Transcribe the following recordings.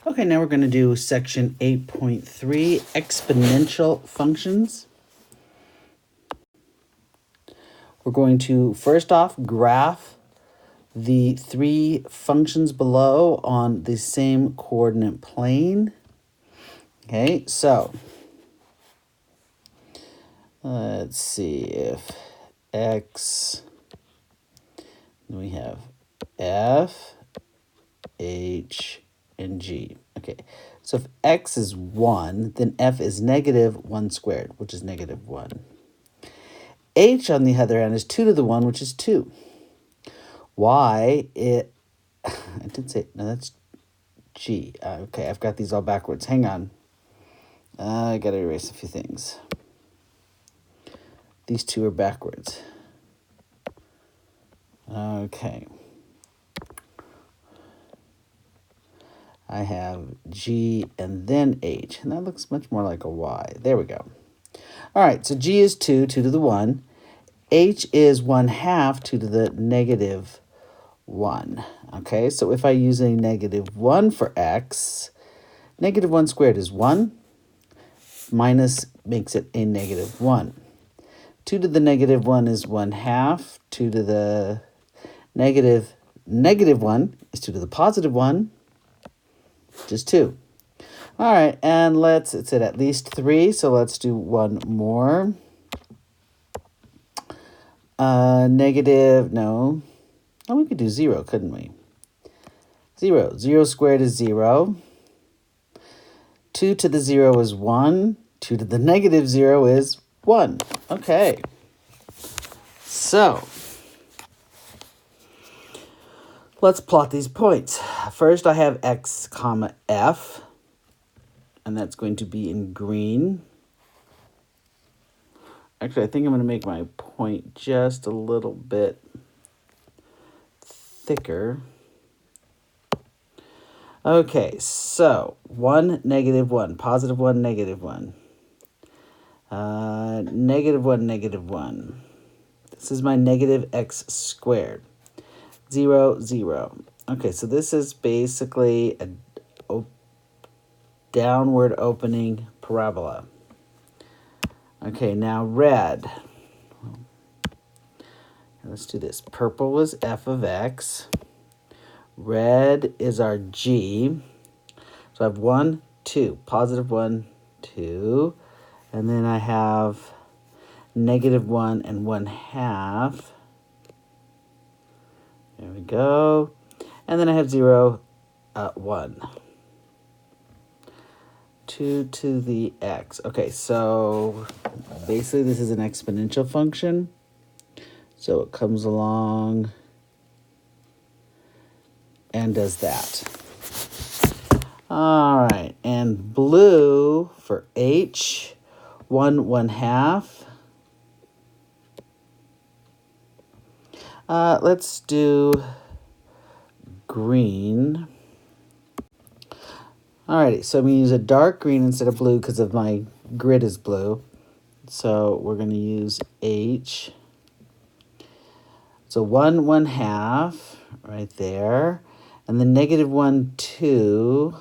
Okay, now we're going to do section 8.3, exponential functions. We're going to, first off, graph the three functions below on the same coordinate plane. Okay, so let's see if x, we have f, h, and g. Okay, so if x is 1, then f is negative 1 squared, which is negative 1. H, on the other hand, is 2 to the 1, which is 2. Y, I did say, no, that's G. Okay, I've got these all backwards. Hang on. I got to erase a few things. These two are backwards. Okay. I have G and then H, and that looks much more like a Y. There we go. All right, so G is 2, 2 to the 1. H is 1/2, 2 to the negative 1. Okay, so if I use a negative 1 for x, negative 1 squared is 1. Minus makes it a negative 1. 2 to the negative 1 is 1/2. 2 to the negative 1 is 2 to the positive 1, which is 2. All right, and it's at least 3, so let's do one more. Negative, no. Oh, we could do 0, couldn't we? 0. 0 squared is 0. 2 to the 0 is 1. 2 to the negative 0 is 1. Okay. So, let's plot these points. First, I have x comma f, and that's going to be in green. Actually, I think I'm going to make my point just a little bit thicker. Okay, so 1, negative 1, positive 1, negative 1. Negative 1, negative 1. This is my negative x squared. 0, 0. Okay, so this is basically a downward opening parabola. Okay, now red. Let's do this. Purple is f of x. Red is our g. So I have 1, 2. Positive 1, 2. And then I have negative 1 and 1/2. There we go. And then I have 0, 1. 2 to the x. Okay, so basically this is an exponential function. So it comes along and does that. All right, and blue for h, 1, 1/2. Let's do green. Alrighty, so I'm going to use a dark green instead of blue because of my grid is blue. So we're going to use H. So 1, 1/2 right there. And then negative 1, 2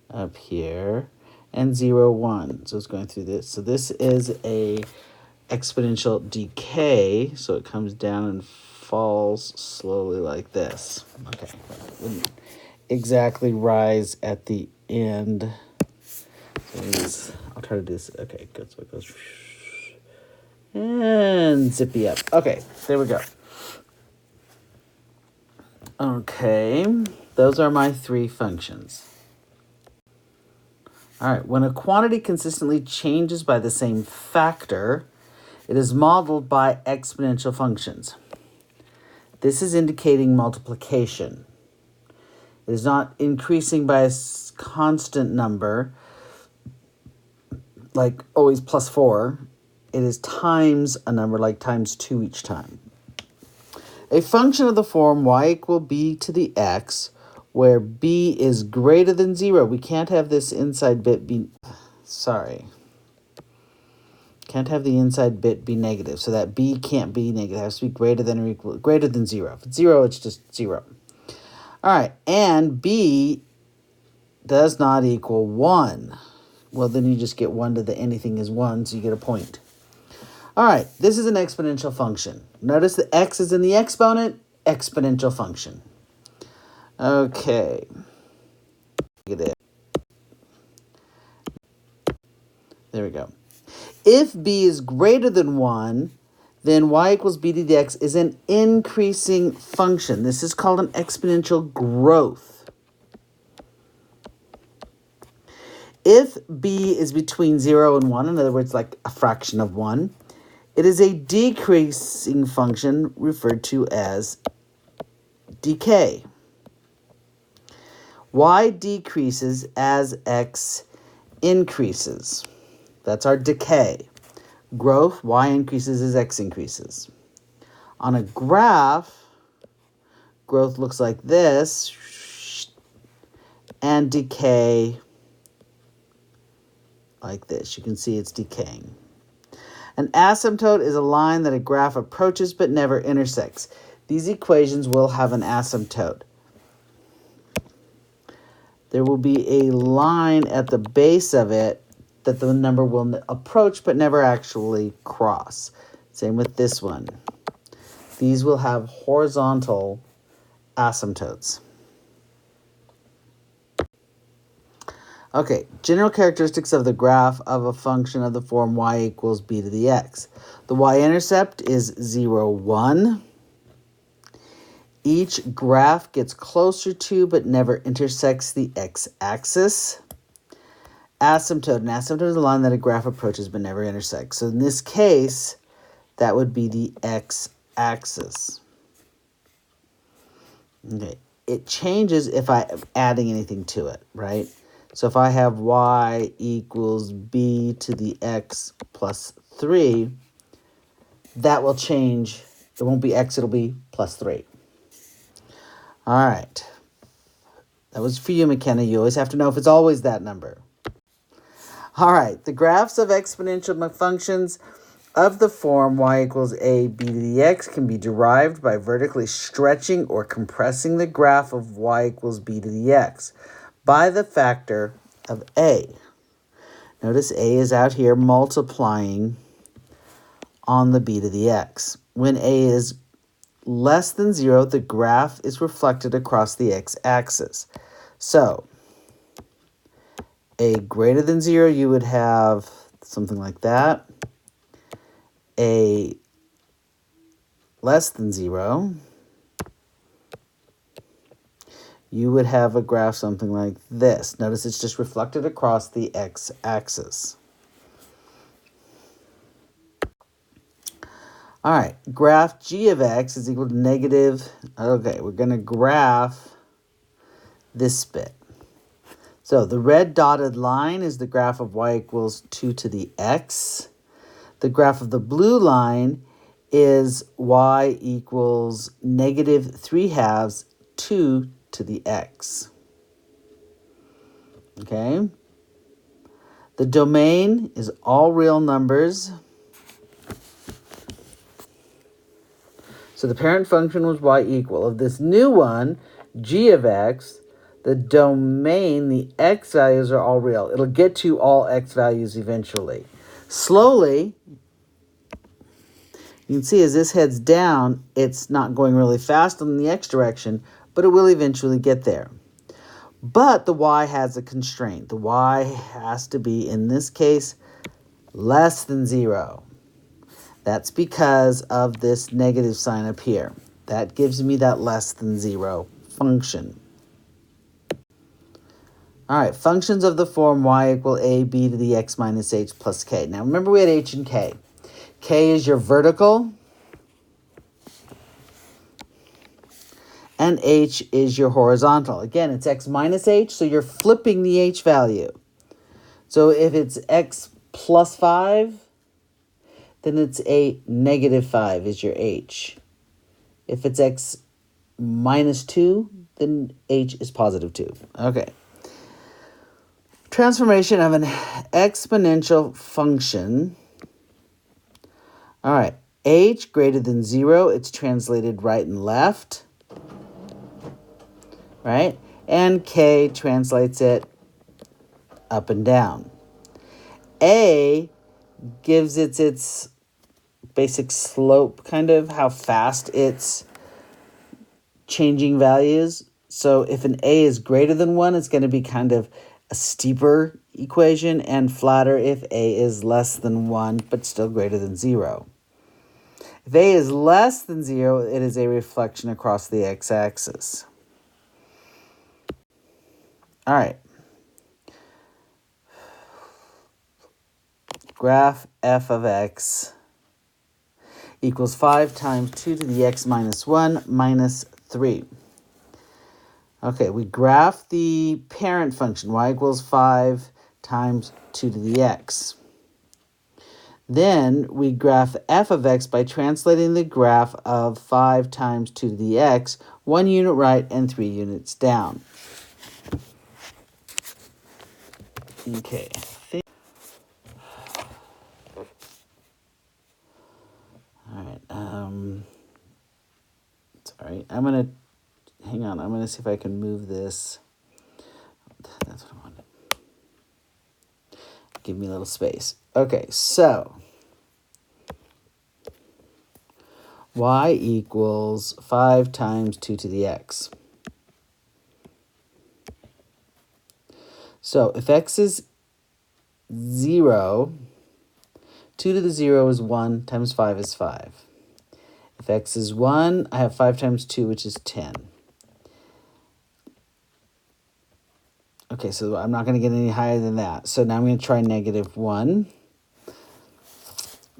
up here. And 0, 1. So it's going through this. So this is a exponential decay. So it comes down and falls slowly like this. Okay. Wouldn't exactly rise at the end. So I'll try to do this. Okay, good. So it goes and zippy up. Okay, there we go. Okay, those are my three functions. All right, when a quantity consistently changes by the same factor, it is modeled by exponential functions. This is indicating multiplication. It is not increasing by a constant number, like always plus 4. It is times a number, like times 2 each time. A function of the form y equal b to the x, where b is greater than 0. We can't have this inside bit be... Sorry. Can't have the inside bit be negative, so that b can't be negative. It has to be greater than or equal, greater than 0. If it's 0, it's just 0. All right, and b does not equal 1. Well, then you just get 1 to the anything is 1, so you get a point. All right, this is an exponential function. Notice the x is in the exponent, exponential function. Okay. Look at it. There we go. If b is greater than 1, then y equals b to the x is an increasing function. This is called an exponential growth. If b is between 0 and 1, in other words, like a fraction of 1, it is a decreasing function referred to as decay. Y decreases as x increases. That's our decay. Growth, y increases as x increases. On a graph, growth looks like this, and decay like this. You can see it's decaying. An asymptote is a line that a graph approaches but never intersects. These equations will have an asymptote. There will be a line at the base of it that the number will approach but never actually cross. Same with this one. These will have horizontal asymptotes. Okay, general characteristics of the graph of a function of the form y equals b to the x. The y-intercept is 0, 1. Each graph gets closer to but never intersects the x-axis. Asymptote. An asymptote is a line that a graph approaches but never intersects. So in this case, that would be the x-axis. Okay. It changes if I am adding anything to it, right? So if I have y equals b to the x plus 3, that will change. It won't be x, it'll be plus 3. All right. That was for you, McKenna. You always have to know if it's always that number. All right. The graphs of exponential functions of the form y equals a b to the x can be derived by vertically stretching or compressing the graph of y equals b to the x by the factor of a. Notice a is out here multiplying on the b to the x. When a is less than 0, the graph is reflected across the x-axis. So, a greater than 0, you would have something like that. A less than 0, you would have a graph something like this. Notice it's just reflected across the x-axis. All right, graph g of x is equal to negative. Okay, we're going to graph this bit. So the red dotted line is the graph of y equals 2 to the x. The graph of the blue line is y equals negative 3/2 2 to the x. Okay? The domain is all real numbers. So the parent function was y equal. Of this new one, g of x, the domain, the x values are all real. It'll get to all x values eventually. Slowly, you can see as this heads down, it's not going really fast in the x direction, but it will eventually get there. But the y has a constraint. The y has to be, in this case, less than 0. That's because of this negative sign up here. That gives me that less than 0 function. All right, functions of the form y equal a b to the x minus h plus k. Now remember we had h and k. K is your vertical, and h is your horizontal. Again, it's x minus h, so you're flipping the h value. So if it's x plus 5, then it's a negative 5 is your h. If it's x minus 2, then h is positive 2. Okay. Transformation of an exponential function. All right. H greater than 0, it's translated right and left. right? And K translates it up and down. A gives its basic slope, kind of how fast it's changing values. So if an A is greater than 1, it's going to be kind of a steeper equation, and flatter if A is less than 1, but still greater than 0. If A is less than 0, it is a reflection across the x-axis. All right. Graph f of x equals 5 times 2 to the x minus 1 minus 3. Okay, we graph the parent function, y equals 5 times 2 to the x. Then we graph f of x by translating the graph of 5 times 2 to the x, 1 unit right and 3 units down. Okay. All right. Sorry. Hang on. I'm going to see if I can move this. That's what I wanted. Give me a little space. Okay, so y equals 5 times 2 to the x. So if x is 0, 2 to the 0 is 1 times 5 is 5. If x is 1, I have 5 times 2, which is 10. Okay, so I'm not going to get any higher than that. So now I'm going to try negative 1.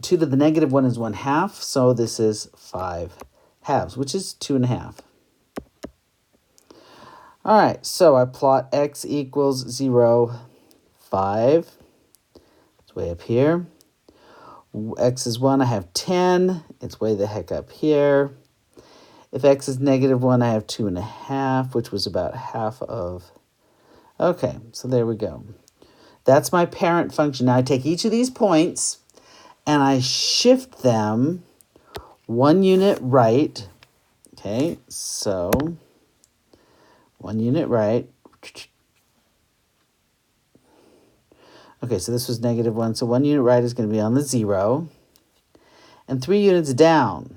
2 to the negative 1 is 1/2, so this is 5 halves, which is 2.5. All right, so I plot x equals 0, 5. It's way up here. X is 1, I have 10. It's way the heck up here. If x is negative 1, I have 2.5, which was about half of... Okay, so there we go. That's my parent function. Now I take each of these points and I shift them 1 unit right. Okay, so 1 unit right. Okay, so this was negative 1. So 1 unit right is going to be on the 0. And 3 units down.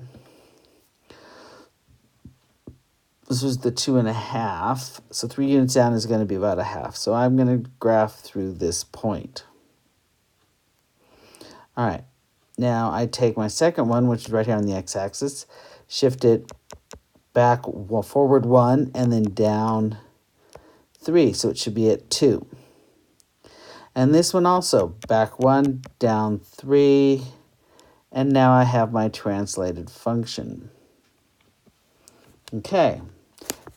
This was the 2.5. So 3 units down is going to be about 1/2. So I'm going to graph through this point. All right. Now I take my second one, which is right here on the x-axis, shift it back, forward 1, and then down 3. So it should be at 2. And this one also, back 1, down 3, and now I have my translated function. Okay,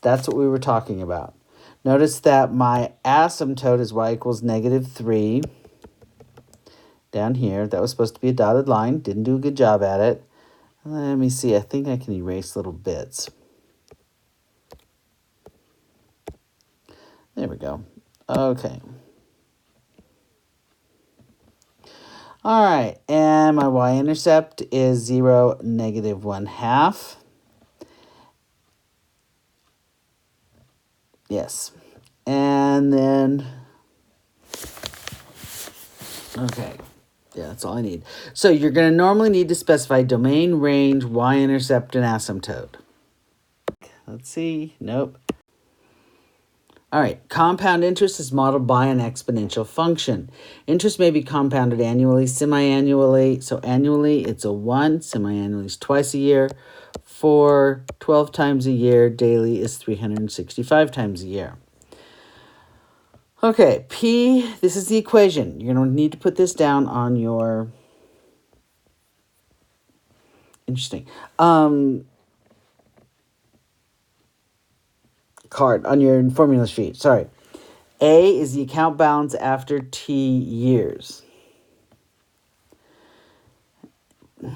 that's what we were talking about. Notice that my asymptote is y equals negative 3. Down here, that was supposed to be a dotted line. Didn't do a good job at it. Let me see, I think I can erase little bits. There we go. Okay. All right, and my y-intercept is 0, negative 1/2. Yes. And then, okay. Yeah, that's all I need. So you're going to normally need to specify domain, range, y-intercept, and asymptote. Let's see. Nope. All right, compound interest is modeled by an exponential function. Interest may be compounded annually, semi-annually. So annually, it's a 1. Semi-annually is twice a year. 4, 12 times a year. Daily is 365 times a year. Okay, P, this is the equation. You're going to need to put this down on your... Interesting. Card, on your formula sheet. Sorry. A is the account balance after T years. Why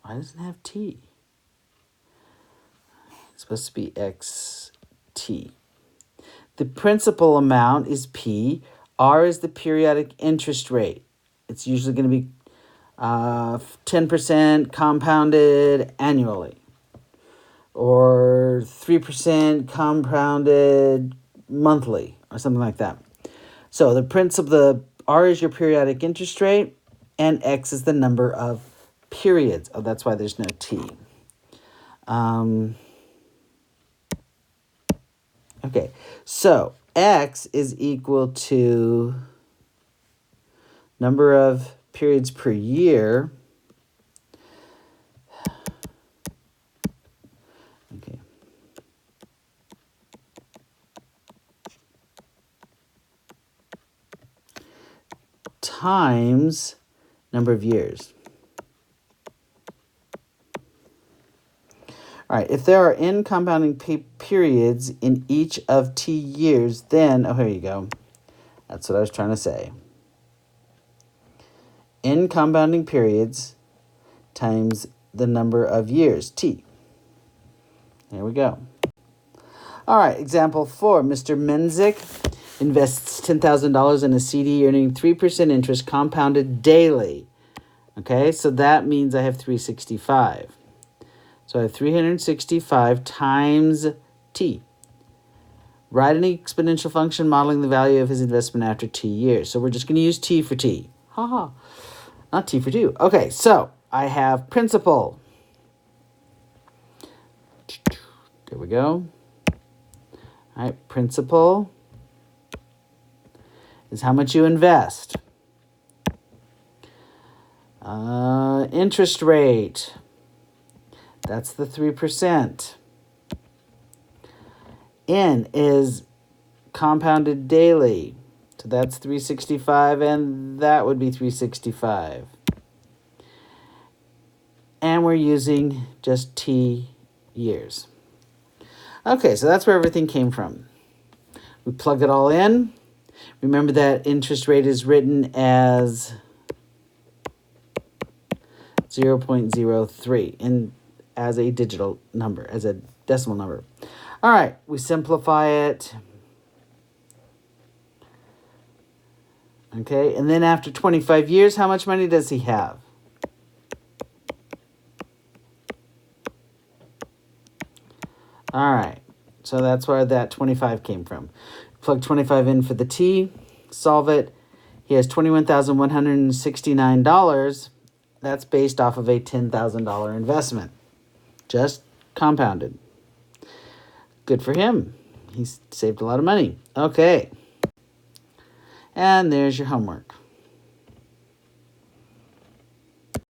doesn't it have T? It's supposed to be XT. The principal amount is P. R is the periodic interest rate. It's usually going to be 10% compounded annually, or 3 3% compounded monthly or something like that. So the principal, the R is your periodic interest rate, and X is the number of periods. Oh, that's why there's no T. Okay, so X is equal to number of periods per year. Okay. Times number of years. All right, if there are n compounding periods in each of t years, then, oh, here you go. That's what I was trying to say. N compounding periods times the number of years, t. There we go. All right, example 4. Mr. Menzik invests $10,000 in a CD earning 3% interest compounded daily. Okay, so that means I have 365. So I have 365 times t. Write an exponential function modeling the value of his investment after t years. So we're just going to use t for t. Ha. Not t for 2. Okay, so I have principal. There we go. All right, principal is how much you invest. Interest rate. That's the 3%. N is compounded daily. So that's 365, and that would be 365. And we're using just t years. Okay, so that's where everything came from. We plug it all in. Remember that interest rate is written as 0.03 and as a digital number, as a decimal number. All right, we simplify it. Okay, and then after 25 years, how much money does he have? All right, so that's where that 25 came from. Plug 25 in for the t, solve it. He has $21,169. That's based off of a $10,000 investment. Just compounded. Good for him. He's saved a lot of money. Okay. And there's your homework.